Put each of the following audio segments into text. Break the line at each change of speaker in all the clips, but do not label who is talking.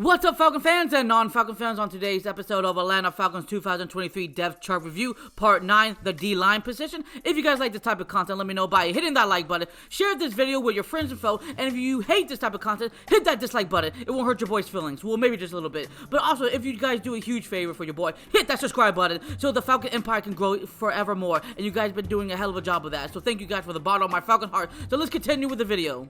What's up, Falcon fans and non-Falcon fans? On today's episode of Atlanta Falcons 2023 Depth Chart Review, Part 9, the D-line position. If you guys like this type of content, let me know by hitting that like button. Share this video with your friends and foe. And if you hate this type of content, hit that dislike button. It won't hurt your boy's feelings. Well, maybe just a little bit. But also, if you guys do a huge favor for your boy, hit that subscribe button so the Falcon Empire can grow forevermore. And you guys been doing a hell of a job of that. So thank you guys for the bottom of my Falcon heart. So let's continue with the video.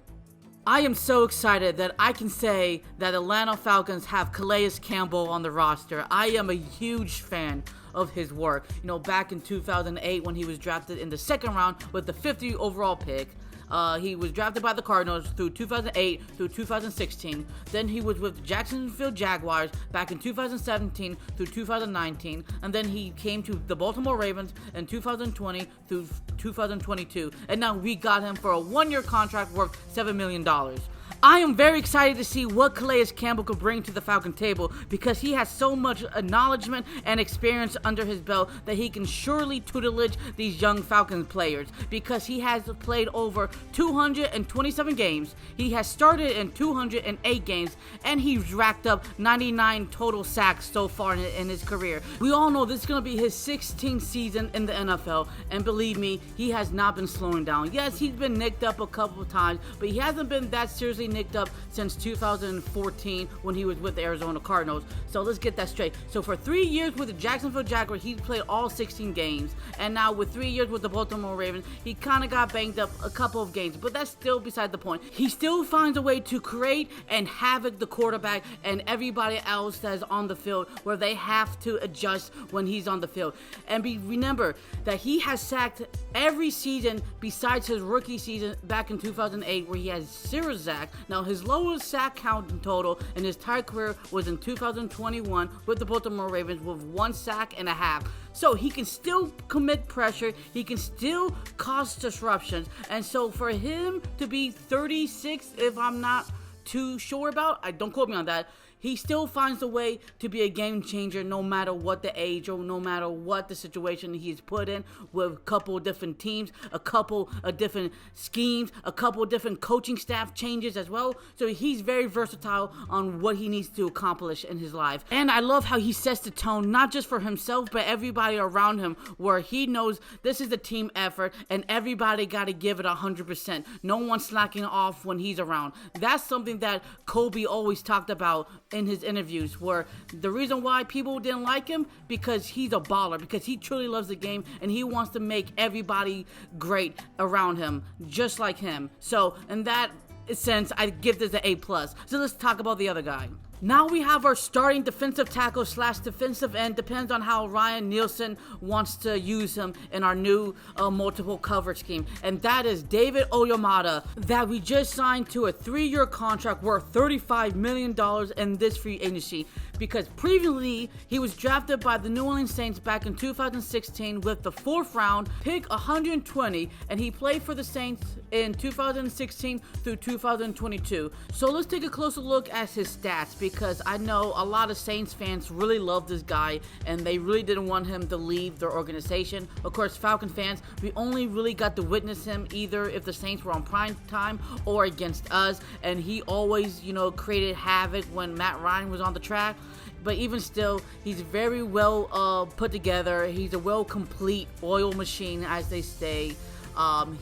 I am so excited that I can say that Atlanta Falcons have Calais Campbell on the roster. I am a huge fan of his work. You know, back in 2008 when he was drafted in the second round with the 50th overall pick. He was drafted by the Cardinals through 2008 through 2016. Then he was with the Jacksonville Jaguars back in 2017 through 2019. And then he came to the Baltimore Ravens in 2020 through 2022. And now we got him for a one-year contract worth $7 million. I am very excited to see what Calais Campbell could bring to the Falcon table because he has so much acknowledgement and experience under his belt that he can surely tutelage these young Falcons players because he has played over 227 games, he has started in 208 games, and he's racked up 99 total sacks so far in his career. We all know this is going to be his 16th season in the NFL, and believe me, he has not been slowing down. Yes, he's been nicked up a couple of times, but he hasn't been that seriously nicked up since 2014 when he was with the Arizona Cardinals. So let's get that straight. So for 3 years with the Jacksonville Jaguars, he's played all 16 games. And now with 3 years with the Baltimore Ravens, he kind of got banged up a couple of games. But that's still beside the point. He still finds a way to create and havoc the quarterback and everybody else that is on the field where they have to adjust when he's on the field. And remember that he has sacked every season besides his rookie season back in 2008 where he has 0 sacks. Now, his lowest sack count in total in his entire career was in 2021 with the Baltimore Ravens with 1.5 sacks. So he can still commit pressure, he can still cause disruptions, and so for him to be 36, if I'm not too sure about, don't quote me on that, he still finds a way to be a game changer no matter what the age or no matter what the situation he's put in with a couple of different teams, a couple of different schemes, a couple of different coaching staff changes as well. So he's very versatile on what he needs to accomplish in his life. And I love how he sets the tone, not just for himself, but everybody around him, where he knows this is a team effort and everybody got to give it 100%. No one slacking off when he's around. That's something that Kobe always talked about in his interviews, where the reason why people didn't like him because he's a baller, because he truly loves the game and he wants to make everybody great around him just like him. So in that sense, I give this an A+. So let's talk about the other guy. Now we have our starting defensive tackle / defensive end, depends on how Ryan Nielsen wants to use him in our new multiple coverage scheme. And that is David Onyemata, that we just signed to a 3-year contract worth $35 million in this free agency. Because previously, he was drafted by the New Orleans Saints back in 2016 with the 4th round, pick 120, and he played for the Saints in 2016 through 2022. So let's take a closer look at his stats, because I know a lot of Saints fans really love this guy and they really didn't want him to leave their organization. Of course, Falcon fans, we only really got to witness him either if the Saints were on prime time or against us, and he always, created havoc when Matt Ryan was on the track. But even still, he's very well put together. He's a well complete oil machine, as they say.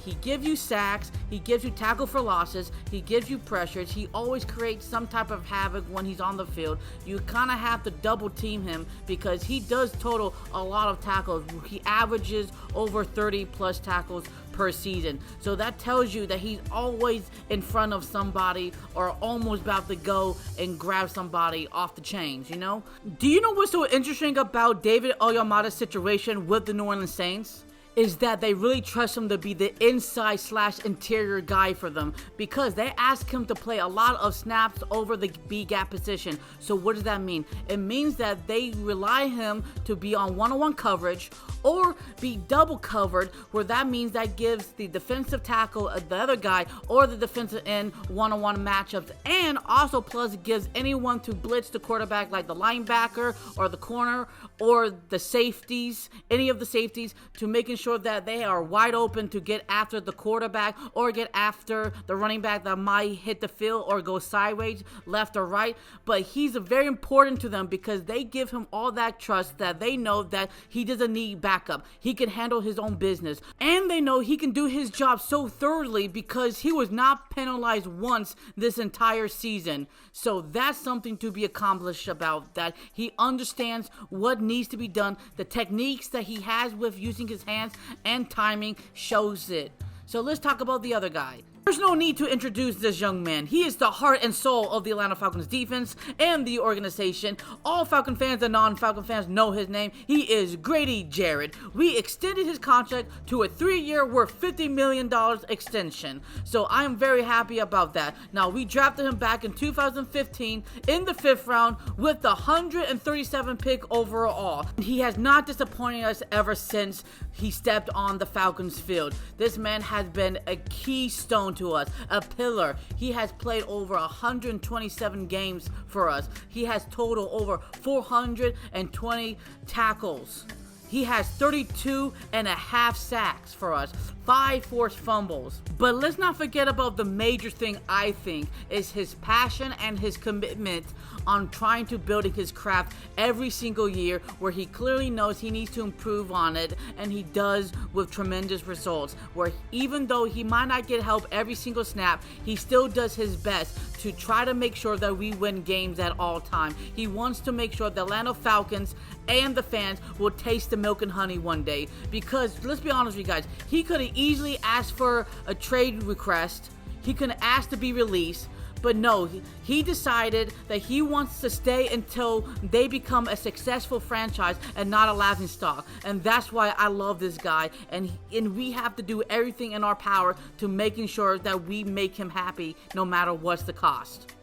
He gives you sacks, he gives you tackle for losses, he gives you pressures, he always creates some type of havoc when he's on the field. You kind of have to double team him because he does total a lot of tackles. He averages over 30 plus tackles per season. So that tells you that he's always in front of somebody or almost about to go and grab somebody off the chains, Do you know what's so interesting about David Onyemata's situation with the New Orleans Saints? Is that they really trust him to be the inside / interior guy for them, because they ask him to play a lot of snaps over the B-gap position. So what does that mean? It means that they rely him to be on one-on-one coverage or be double covered, where that means that gives the defensive tackle, the other guy, or the defensive end one-on-one matchups, and also plus gives anyone to blitz the quarterback, like the linebacker or the corner or the safeties, any of the safeties, to making sure sure that they are wide open to get after the quarterback or get after the running back that might hit the field or go sideways, left or right. But he's very important to them because they give him all that trust that they know that he doesn't need backup. He can handle his own business. And they know he can do his job so thoroughly because he was not penalized once this entire season. So that's something to be accomplished about, that he understands what needs to be done. The techniques that he has with using his hands and timing shows it. So let's talk about the other guy. There's no need to introduce this young man. He is the heart and soul of the Atlanta Falcons defense and the organization. All Falcon fans and non-Falcon fans know his name. He is Grady Jarrett. We extended his contract to a 3-year worth $50 million extension. So I am very happy about that. Now, we drafted him back in 2015 in the 5th round with the 137 pick overall. He has not disappointed us ever since he stepped on the Falcons field. This man has been a keystone to us, a pillar. He has played over 127 games for us. He has total over 420 tackles. He has 32 and a half sacks for us, 5 forced fumbles. But let's not forget about the major thing, I think, is his passion and his commitment on trying to building his craft every single year, where he clearly knows he needs to improve on it, and he does with tremendous results, where even though he might not get help every single snap, he still does his best to try to make sure that we win games at all time. He wants to make sure the Atlanta Falcons and the fans will taste the milk and honey one day, because let's be honest with you guys, he could have easily asked for a trade request. He could have asked to be released. But no, he decided that he wants to stay until they become a successful franchise and not a laughingstock. And that's why I love this guy. And we have to do everything in our power to making sure that we make him happy no matter what's the cost.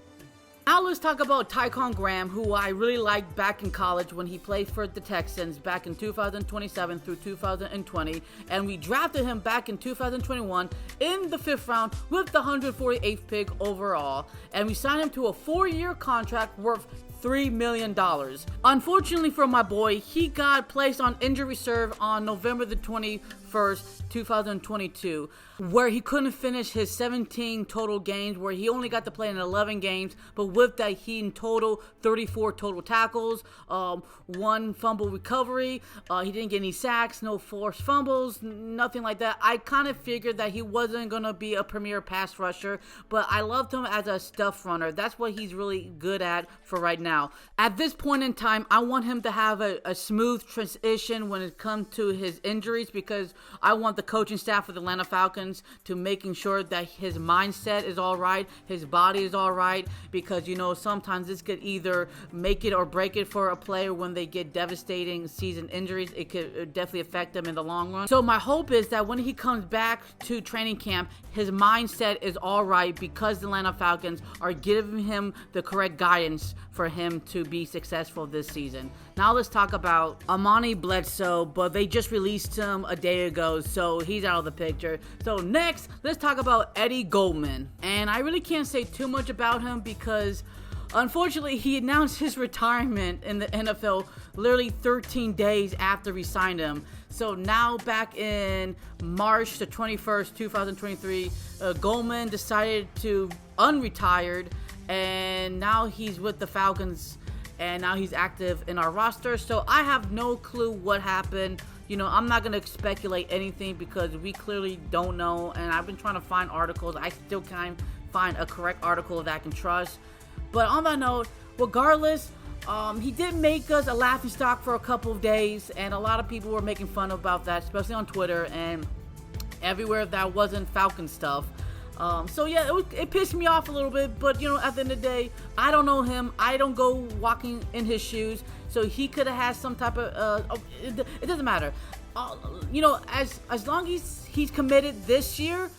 Now let's talk about Taikon Graham, who I really liked back in college when he played for the Texans back in 2027 through 2020, and we drafted him back in 2021 in the 5th round with the 148th pick overall, and we signed him to a 4-year contract worth $3 million. Unfortunately for my boy, he got placed on injury reserve on November the 21st, 2022, where he couldn't finish his 17 total games, where he only got to play in 11 games, but with that, he in total 34 total tackles, 1 fumble recovery, he didn't get any sacks, no forced fumbles, nothing like that. I kind of figured that he wasn't going to be a premier pass rusher, but I loved him as a stuff runner. That's what he's really good at for right now. At this point in time, I want him to have a smooth transition when it comes to his injuries, because I want the coaching staff of the Atlanta Falcons to making sure that his mindset is all right, his body is all right, because sometimes this could either make it or break it for a player when they get devastating season injuries. It could definitely affect them in the long run. So my hope is that when he comes back to training camp, his mindset is all right, because the Atlanta Falcons are giving him the correct guidance for him to be successful this season. Now let's talk about Amani Bledsoe, but they just released him a day ago, so he's out of the picture. So next, let's talk about Eddie Goldman. And I really can't say too much about him because unfortunately, he announced his retirement in the NFL literally 13 days after we signed him. So now back in March the 21st, 2023, Goldman decided to unretired, and now he's with the Falcons, and now he's active in our roster. So I have no clue what happened. I'm not going to speculate anything because we clearly don't know, and I've been trying to find articles. I still can't find a correct article that I can trust. But on that note, regardless, he did make us a laughingstock for a couple of days, and a lot of people were making fun about that, especially on Twitter and everywhere that wasn't Falcon stuff. So yeah, it pissed me off a little bit, but at the end of the day, I don't know him. I don't go walking in his shoes, so he could have had some type of. It doesn't matter. As long as he's committed this year,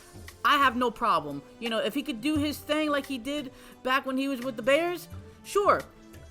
I have no problem. If he could do his thing like he did back when he was with the Bears, sure.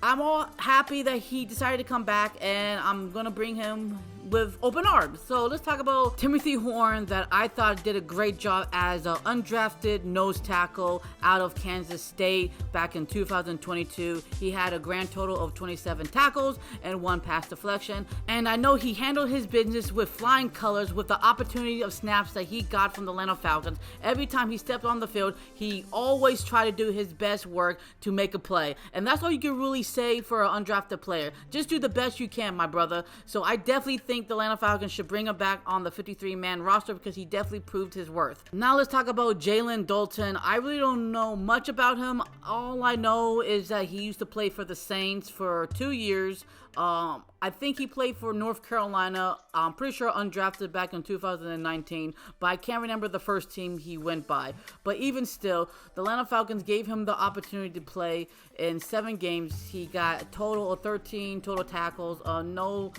I'm all happy that he decided to come back, and I'm gonna bring him, with open arms. So let's talk about Timothy Horn, that I thought did a great job as an undrafted nose tackle out of Kansas State back in 2022. He had a grand total of 27 tackles and 1 pass deflection. And I know he handled his business with flying colors with the opportunity of snaps that he got from the Atlanta Falcons. Every time he stepped on the field, he always tried to do his best work to make a play. And that's all you can really say for an undrafted player. Just do the best you can, my brother. So I definitely think the Atlanta Falcons should bring him back on the 53-man roster because he definitely proved his worth. Now let's talk about Jalen Dalton. I really don't know much about him. All I know is that he used to play for the Saints for 2 years. I think he played for North Carolina. I'm pretty sure undrafted back in 2019, but I can't remember the first team he went by. But even still, the Atlanta Falcons gave him the opportunity to play in 7 games. He got a total of 13 total tackles, no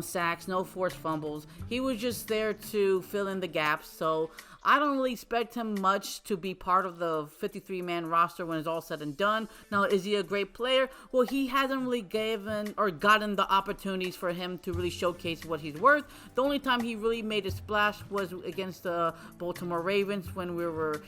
sacks, no forced fumbles. He was just there to fill in the gaps. So I don't really expect him much to be part of the 53-man roster when it's all said and done. Now, is he a great player? Well, he hasn't really given or gotten the opportunities for him to really showcase what he's worth. The only time he really made a splash was against the Baltimore Ravens when we were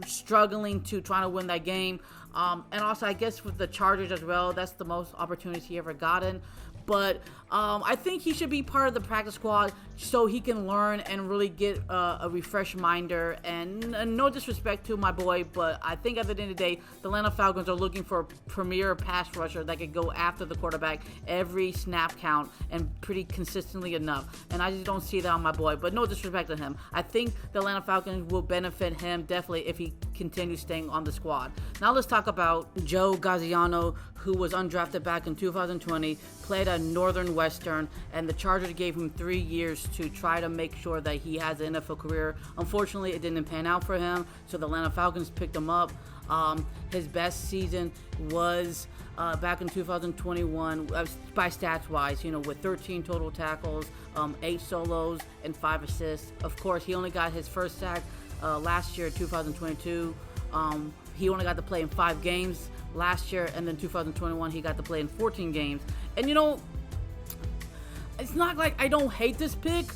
struggling to win that game. And also, I guess with the Chargers as well, that's the most opportunities he ever gotten. But I think he should be part of the practice squad so he can learn and really get a refreshed minder. And no disrespect to my boy, but I think at the end of the day, the Atlanta Falcons are looking for a premier pass rusher that can go after the quarterback every snap count and pretty consistently enough. And I just don't see that on my boy, but no disrespect to him. I think the Atlanta Falcons will benefit him definitely if he continues staying on the squad. Now let's talk about Joe Gaziano, who was undrafted back in 2020, played at Northwestern, and the Chargers gave him 3 years to try to make sure that he has an NFL career. Unfortunately, it didn't pan out for him, so the Atlanta Falcons picked him up. His best season was back in 2021 by stats wise, with 13 total tackles, 8 solos, and 5 assists. Of course, he only got his first sack last year, 2022. He only got to play in 5 games last year, and then 2021 he got to play in 14 games. And it's not like I don't hate this pick,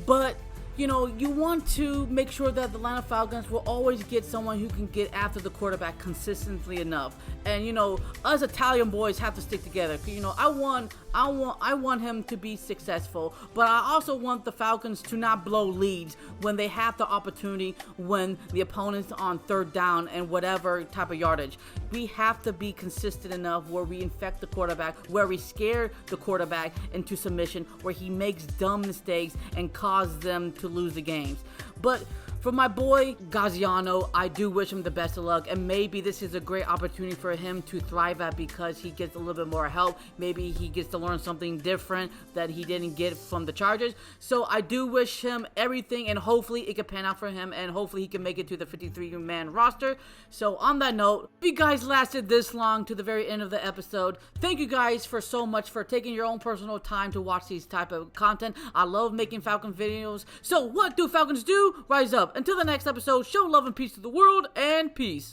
but you want to make sure that the Atlanta Falcons will always get someone who can get after the quarterback consistently enough. And us Italian boys have to stick together. I want him to be successful, but I also want the Falcons to not blow leads when they have the opportunity, when the opponent's on 3rd down and whatever type of yardage. We have to be consistent enough where we infect the quarterback, where we scare the quarterback into submission, where he makes dumb mistakes and cause them to lose the games. But for my boy Gaziano, I do wish him the best of luck, and maybe this is a great opportunity for him to thrive at because he gets a little bit more help. Maybe he gets to learn something different that he didn't get from the Chargers. So I do wish him everything, and hopefully it can pan out for him, and hopefully he can make it to the 53-man roster. So on that note, if you guys lasted this long to the very end of the episode, thank you guys for so much for taking your own personal time to watch these type of content. I love making Falcon videos. So what do Falcons do? Rise up. Until the next episode, show love and peace to the world, and peace.